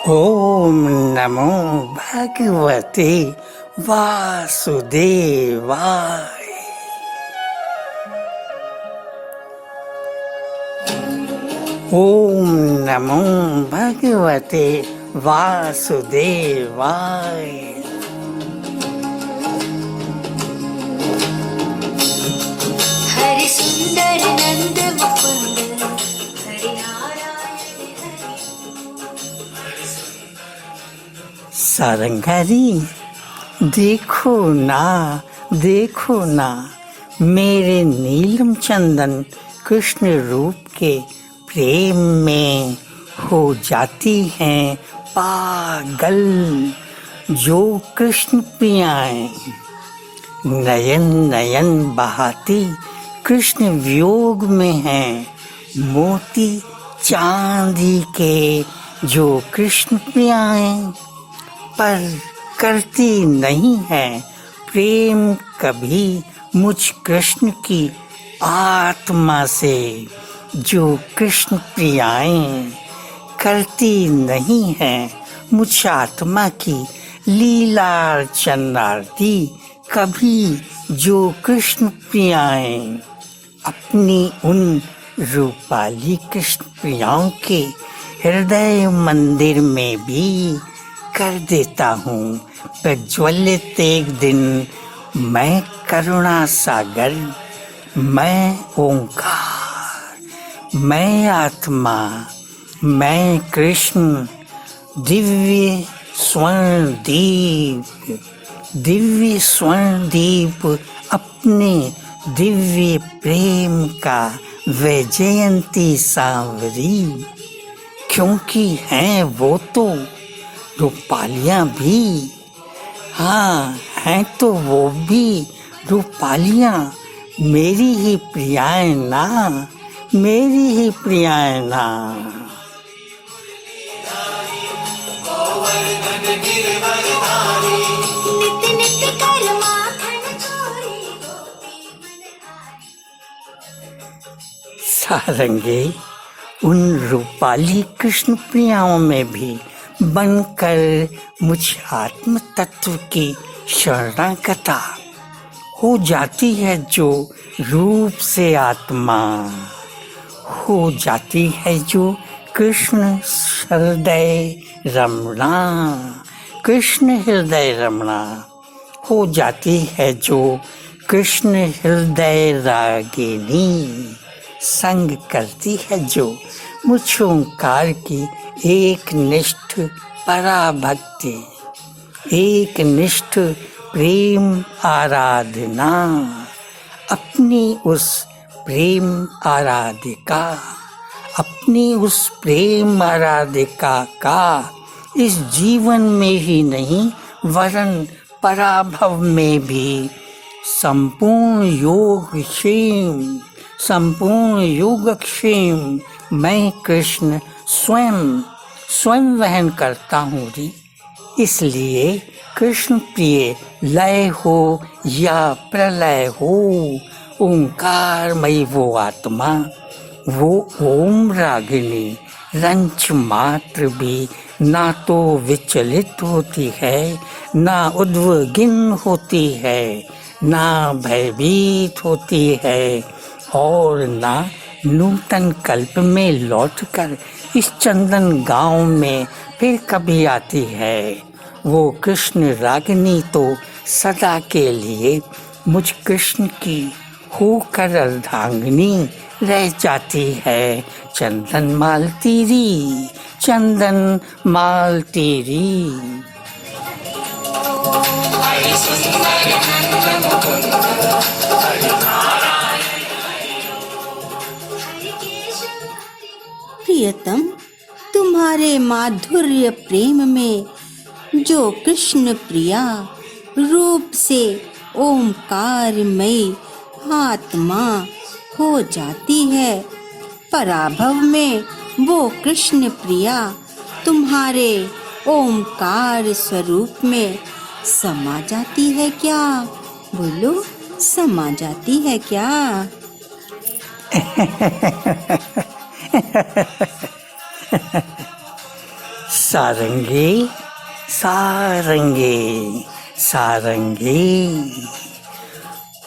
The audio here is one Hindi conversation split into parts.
ओम नमो भगवते वासुदेवाय। ओम नमो भगवते वासुदेवाय। हरि सुंदर नंद मुकुंद हरि नारायण हरि। सारंगारी देखो ना मेरे नीलम चंदन कृष्ण रूप के प्रेम में हो जाती हैं पागल जो कृष्ण प्रियाएं। नयन नयन बहाती कृष्ण वियोग में हैं मोती चांदी के जो कृष्ण प्रियाएं। पर करती नहीं है प्रेम कभी मुझ कृष्ण की आत्मा से जो कृष्ण प्रियाएं। करती नहीं है मुझ आत्मा की लीलार्चन आरती कभी जो कृष्ण प्रियाएं। अपनी उन रूपाली कृष्ण प्रियाओं के हृदय मंदिर में भी कर देता हूँ प्रज्वलित एक दिन मैं करुणा सागर। मैं ओंकार, मैं आत्मा, मैं कृष्ण दिव्य स्वर्ण दीप अपने दिव्य प्रेम का वैजयंती सांवरी। क्योंकि हैं वो तो रूपालियाँ भी, हाँ हैं तो वो भी रूपालियाँ मेरी ही प्रियाएं ना, मेरी ही प्रियाएं ना। नित नित कर माखन चोरी गोपी मनहारी। सारंगे उन रूपाली कृष्ण प्रियाओं में भी बनकर मुझ आत्म तत्व की शरणागता हो जाती है जो रूप से आत्मा। हो जाती है जो कृष्ण हृदय रमणा, कृष्ण हृदय रमणा। हो जाती है जो कृष्ण हृदय रागिनी। संग करती है जो मुझ ओंकार की एक निष्ठ पराभक्ति, एक निष्ठ प्रेम आराधना। अपनी उस प्रेम आराधिका का इस जीवन में ही नहीं वरन पराभव में भी संपूर्ण योगक्षेम मैं कृष्ण स्वयं वहन करता हूँ री। इसलिए कृष्ण प्रिय लय हो या प्रलय हो ओंकारमयी वो आत्मा, वो ओम रागिनी रंच मात्र भी ना तो विचलित होती है, ना उद्विग्न होती है, ना भयभीत होती है और ना नूतन कल्प में लौटकर इस चंदन गांव में फिर कभी आती है। वो कृष्ण रागिनी तो सदा के लिए मुझ कृष्ण की होकर अर्धांगिनी रह जाती है। चंदन माल तेरी प्रियतम, तुम्हारे माधुर्य प्रेम में जो कृष्ण प्रिया रूप से ओंकारमयी आत्मा हो जाती है, पराभव में वो कृष्ण प्रिया तुम्हारे ओंकार स्वरूप में समा जाती है क्या? बोलो, समा जाती है क्या? सारंगे सारंगे सारंगे।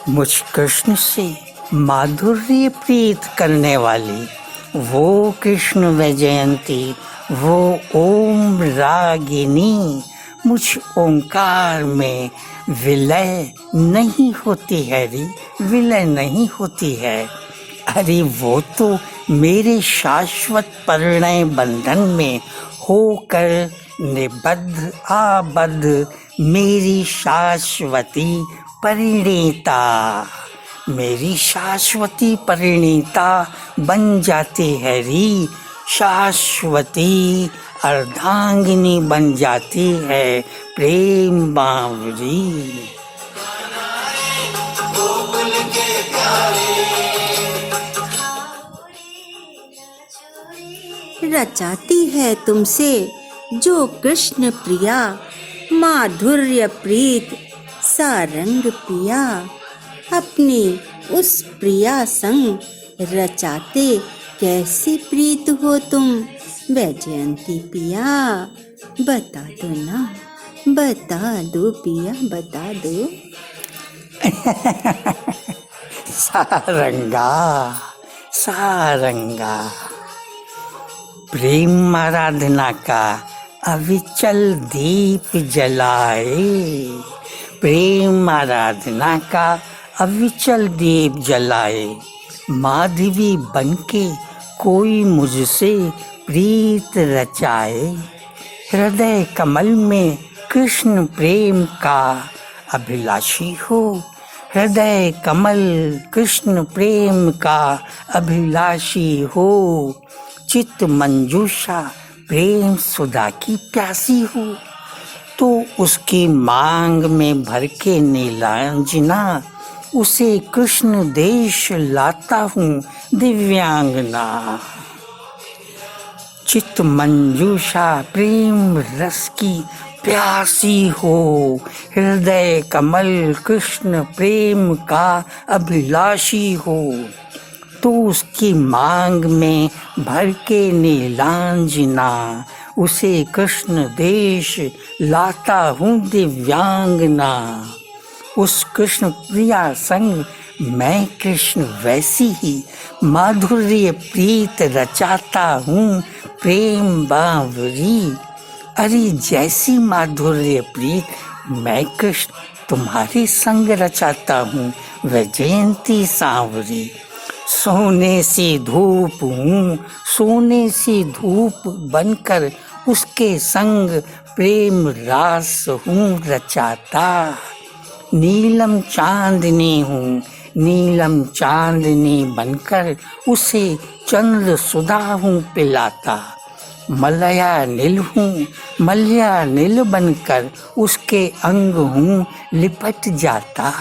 मुझ कृष्ण से माधुर्य प्रीत करने वाली वो कृष्ण वैजयंती, वो ओम रागिनी मुझ ओंकार में विलय नहीं होती है रे, विलय नहीं होती है। अरे वो तो मेरे शाश्वत परिणय बंधन में होकर निबद्ध आबद्ध मेरी शाश्वती परिणीता, मेरी शाश्वती परिणीता बन जाती है री, शाश्वती अर्धांगिनी बन जाती है प्रेम बावरी। रचाती है तुमसे जो कृष्ण प्रिया, माधुर्य प्रीत सारंग पिया। अपनी उस प्रिया संग रचाते कैसी प्रीत हो तुम वैजयंती पिया, बता दो ना, बता दो पिया, बता दो। सारंगा सारंगा, प्रेम आराधना का अविचल दीप जलाए, प्रेम आराधना का अविचल दीप जलाए। माधवी बनके कोई मुझसे प्रीत रचाए, हृदय कमल में कृष्ण प्रेम का अभिलाषी हो, हृदय कमल कृष्ण प्रेम का अभिलाषी हो। चित्त मंजूषा प्रेम सुधा की प्यासी हो, तो उसकी मांग में भर के नीलांजना उसे कृष्ण देश लाता हूँ दिव्यांगना। चित्त मंजूषा प्रेम रस की प्यासी हो, हृदय कमल कृष्ण प्रेम का अभिलाषी हो, तो उसकी मांग में भर के नीलांजना उसे कृष्ण देश लाता हूँ दिव्यांगना। उस कृष्ण प्रिया संग मैं कृष्ण वैसी ही माधुर्य प्रीत रचाता हूँ प्रेम बावरी। अरे जैसी माधुर्य प्रीत मैं कृष्ण तुम्हारे संग रचाता हूँ वैजयंती सांवरी। सोने सी धूप हूँ, सोने सी धूप बनकर उसके संग प्रेम रास हूँ रचाता। नीलम चांदनी हूँ, नीलम चांदनी बनकर उसे चंद्र सुधा हूँ पिलाता। मलया नील हूँ, मलया नील बनकर उसके अंग हूँ लिपट जाता।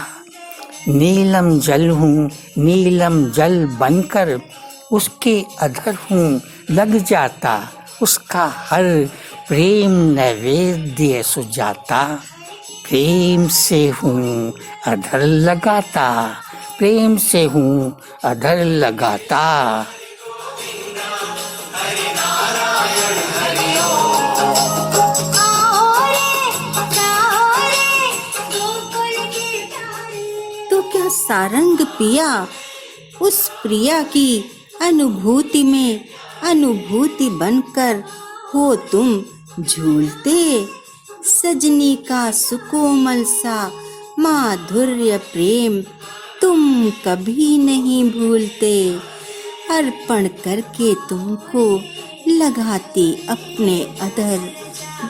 नीलम जल हूँ, नीलम जल बनकर उसके अधर हूँ लग जाता। उसका हर प्रेम नैवेद्य सुजाता। प्रेम से हूँ अधर लगाता, प्रेम से हूँ अधर लगाता। तो क्या सारंग पिया उस प्रिया की अनुभूति में अनुभूति बनकर हो तुम झूलते। सजनी का सुकोमल सा माधुर्य प्रेम तुम कभी नहीं भूलते। अर्पण करके तुमको लगाते अपने अधर।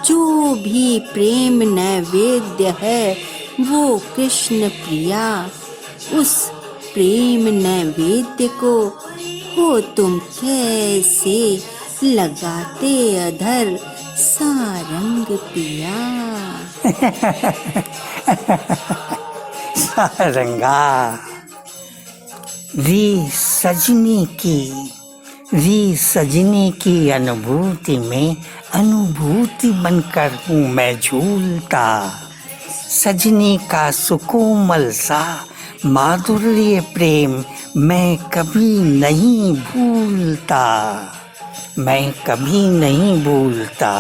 जो भी प्रेम नैवेद्य है वो कृष्ण प्रिया। उस प्रेम नैवेद्य को हो तुम कैसे लगाते अधर सारंग पिया। सारंगा री सजनी की अनुभूति में अनुभूति बनकर हूँ मैं झूलता। सजनी का सुकोमल सा माधुर्य प्रेम मैं कभी नहीं भूलता, मैं कभी नहीं भूलता।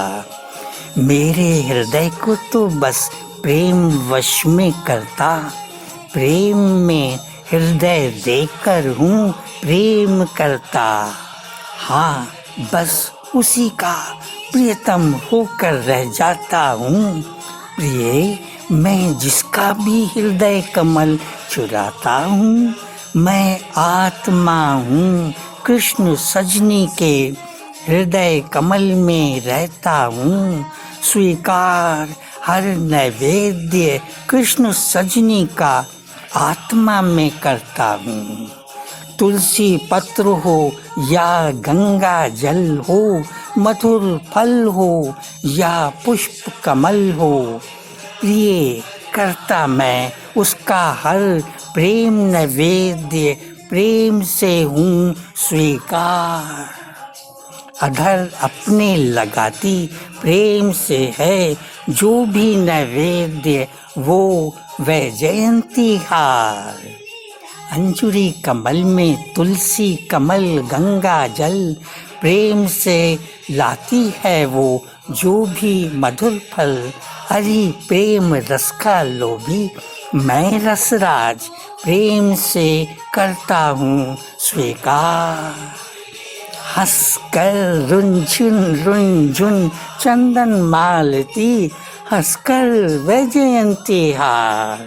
मेरे हृदय को तो बस प्रेम वश में करता, प्रेम में हृदय देकर हूँ प्रेम करता। हाँ, बस उसी का प्रियतम होकर रह जाता हूँ। प्रिय, मैं जिसका भी हृदय कमल चुराता हूँ, मैं आत्मा हूँ कृष्ण सजनी के हृदय कमल में रहता हूँ। स्वीकार हर नैवेद्य कृष्ण सजनी का आत्मा में करता हूँ। तुलसी पत्र हो या गंगा जल हो, मधुर फल हो या पुष्प कमल हो, प्रिय करता मैं उसका हर प्रेम नैवेद्य प्रेम से हूँ स्वीकार। अधर अपने लगाती प्रेम से है जो भी नैवेद्य वो वैजयंती हार। अंजुरी कमल में तुलसी कमल गंगा जल प्रेम से लाती है वो जो भी मधुर फल। हरि प्रेम रस का लोभी मैं रसराज प्रेम से करता हूँ स्वीकार। हंसकर रुंझुन रुंझुन चंदन मालती, हंसकर वैजयंती हार,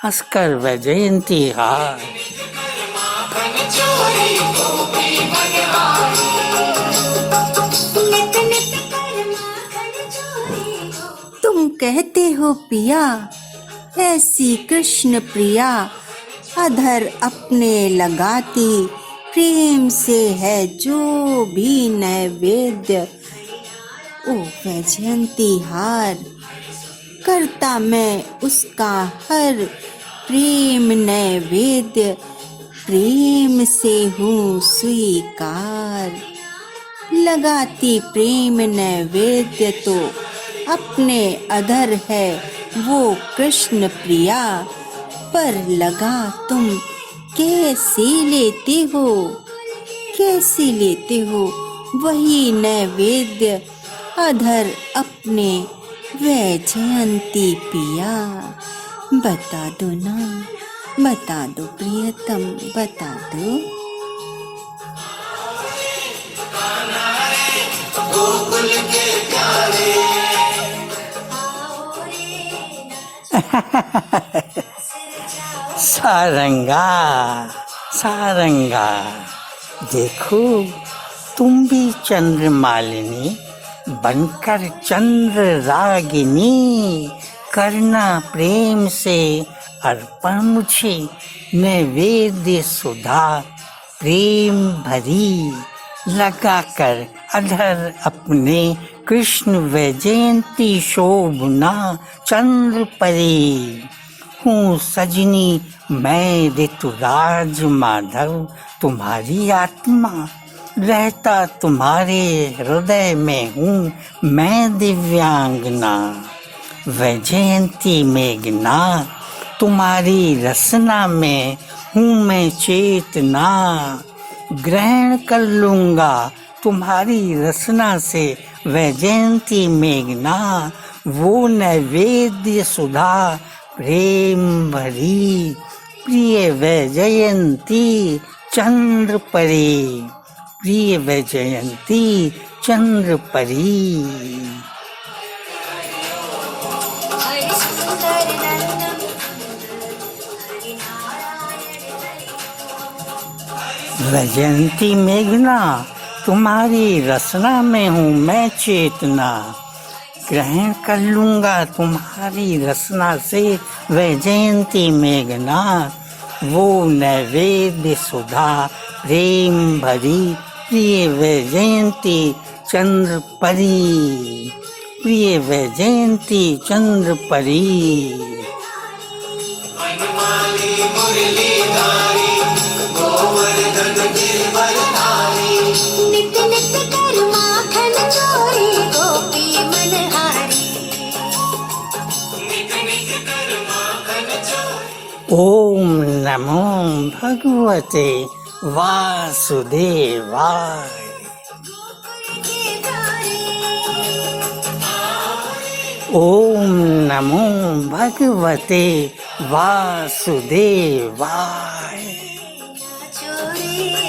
हंसकर वैजयंती हार। तुम कहते हो पिया ऐसी कृष्ण प्रिया, अधर अपने लगाती प्रेम से है जो भी नैवेद्य ओ वैजयंती हार। करता मैं उसका हर प्रेम नैवेद्य प्रेम से हूँ स्वीकार। लगाती प्रेम नैवेद्य तो अपने अधर है वो कृष्ण प्रिया, पर लगा तुम कैसे लेते हो, कैसे लेते हो वही नैवेद्य अधर अपने वैजयंती पिया। बता दो ना, बता दो प्रियतम, बता दो। सारंगा सारंगा, देखो तुम भी चंद्रमालिनी बनकर चंद्र रागिनी, करना प्रेम से अर्पण मुझे नैवेद्य सुधा प्रेम भरी। लगाकर अधर अपने कृष्ण वैजयंती शोभना चंद्र परी। हूँ सजनी मैं ऋतुराज माधव तुम्हारी आत्मा, रहता तुम्हारे हृदय में हूँ मैं दिव्यांगना। वैजयंती मेघना तुम्हारी रसना में हूँ मैं चेतना, ग्रहण कर लूँगा तुम्हारी रसना से वैजयंती मेघना। वो नैवेद्य सुधा प्रेम भरी, प्रिय वैजयंती चंद्र परी, प्रिय वैजयंती चंद्र परी। वैजयंती मेघना तुम्हारी रसना में हूँ मैं चेतना, ग्रहण कर लूँगा तुम्हारी रसना से वैजयंती मेघना। वो नैवेद्य सुधा प्रेम भरी, प्रिय वैजयंती चंद्र परी, प्रिय वैजयंती चंद्र परी। नित नित कर माखन चोरी गोपी मनहारी। ओम नमो भगवते वासुदेवाय। गोकुल के द्वारे ओम नमो भगवते वासुदेवाय। चोरी